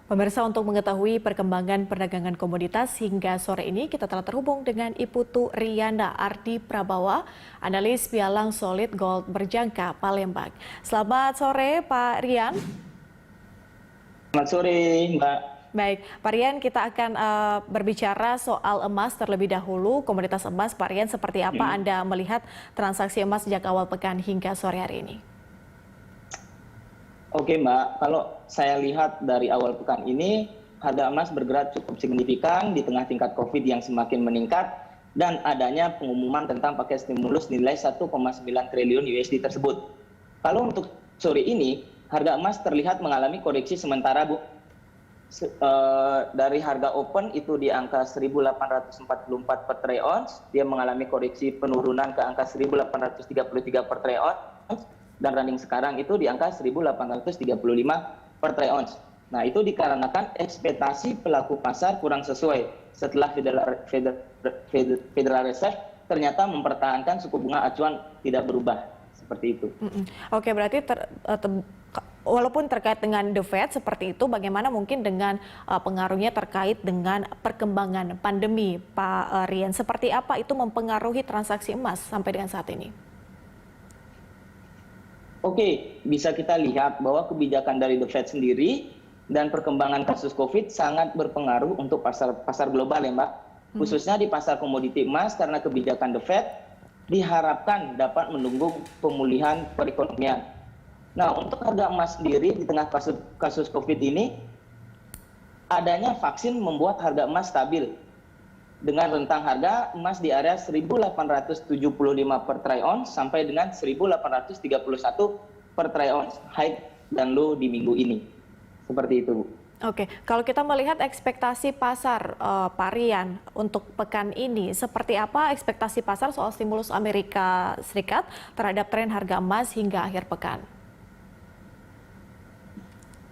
Pemirsa, untuk mengetahui perkembangan perdagangan komoditas hingga sore ini, kita telah terhubung dengan Iputu Riyanda Ardi Prabawa, analis pialang solid gold berjangka Palembang. Selamat sore Pak Rian. Selamat sore Mbak. Baik, Pak Rian, kita akan berbicara soal emas terlebih dahulu. Komoditas emas, Pak Rian, seperti apa Anda melihat transaksi emas sejak awal pekan hingga sore hari ini? Oke Mbak, kalau saya lihat dari awal pekan ini, harga emas bergerak cukup signifikan di tengah tingkat COVID yang semakin meningkat dan adanya pengumuman tentang paket stimulus nilai 1,9 triliun USD tersebut. Kalau untuk sore ini, harga emas terlihat mengalami koreksi sementara, Bu. Dari harga open itu di angka 1.844 per troy ounce, dia mengalami koreksi penurunan ke angka 1.833 per troy ounce. Dan running sekarang itu di angka 1.835 per troy ounce. Nah, itu dikarenakan ekspektasi pelaku pasar kurang sesuai setelah Federal Reserve ternyata mempertahankan suku bunga acuan tidak berubah. Seperti itu. Oke, berarti walaupun terkait dengan The Fed seperti itu, bagaimana mungkin dengan pengaruhnya terkait dengan perkembangan pandemi, Pak Rian? Seperti apa itu mempengaruhi transaksi emas sampai dengan saat ini? Oke, bisa kita lihat bahwa kebijakan dari The Fed sendiri dan perkembangan kasus COVID sangat berpengaruh untuk pasar global ya Mbak. Khususnya di pasar komoditi emas karena kebijakan The Fed diharapkan dapat mendukung pemulihan perekonomian. Nah, untuk harga emas sendiri di tengah kasus COVID ini, adanya vaksin membuat harga emas stabil. Dengan rentang harga emas di area 1.875 per troy ounce sampai dengan 1.831 per troy ounce high dan low di minggu ini. Seperti itu, Bu. Oke, kalau kita melihat ekspektasi pasar, Pak Rian, untuk pekan ini, seperti apa ekspektasi pasar soal stimulus Amerika Serikat terhadap tren harga emas hingga akhir pekan?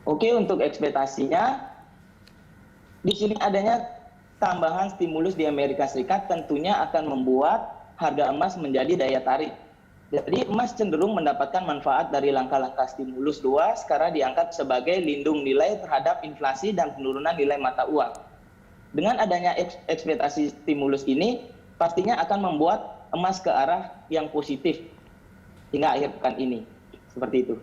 Oke, untuk ekspektasinya, di sini adanya tambahan stimulus di Amerika Serikat tentunya akan membuat harga emas menjadi daya tarik. Jadi emas cenderung mendapatkan manfaat dari langkah-langkah stimulus luas karena diangkat sebagai lindung nilai terhadap inflasi dan penurunan nilai mata uang. Dengan adanya ekspektasi stimulus ini, pastinya akan membuat emas ke arah yang positif hingga akhir pekan ini. Seperti itu.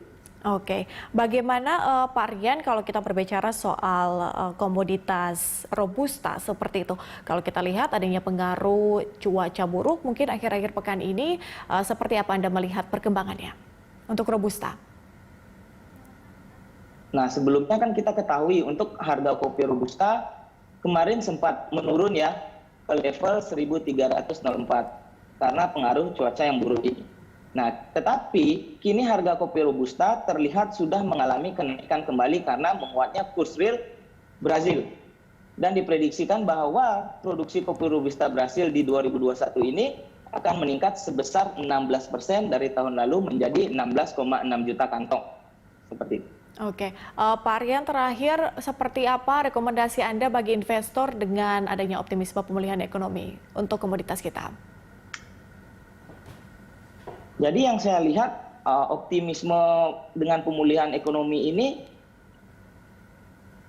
Oke, bagaimana Pak Rian kalau kita berbicara soal komoditas robusta seperti itu? Kalau kita lihat adanya pengaruh cuaca buruk mungkin akhir-akhir pekan ini, seperti apa Anda melihat perkembangannya untuk robusta? Nah, sebelumnya kan kita ketahui untuk harga kopi robusta kemarin sempat menurun ya ke level 1.304 karena pengaruh cuaca yang buruk ini. Nah, tetapi kini harga kopi robusta terlihat sudah mengalami kenaikan kembali karena menguatnya kurs real Brazil. Dan diprediksikan bahwa produksi kopi robusta Brazil di 2021 ini akan meningkat sebesar 16% dari tahun lalu menjadi 16,6 juta kantong. Seperti itu. Oke, Pak Rian, terakhir seperti apa rekomendasi Anda bagi investor dengan adanya optimisme pemulihan ekonomi untuk komoditas kita? Jadi yang saya lihat optimisme dengan pemulihan ekonomi ini,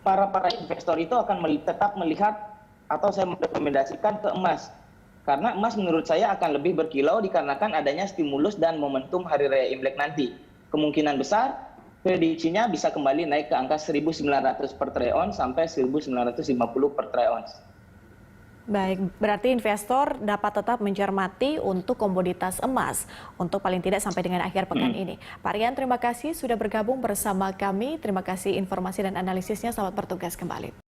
para investor itu akan tetap melihat atau saya merekomendasikan ke emas. Karena emas menurut saya akan lebih berkilau dikarenakan adanya stimulus dan momentum Hari Raya Imlek nanti. Kemungkinan besar prediksinya bisa kembali naik ke angka 1.900 per troy ounce sampai 1.950 per troy ounce. Baik, berarti investor dapat tetap mencermati untuk komoditas emas untuk paling tidak sampai dengan akhir pekan ini. Pak Rian, terima kasih sudah bergabung bersama kami. Terima kasih informasi dan analisisnya. Selamat bertugas kembali.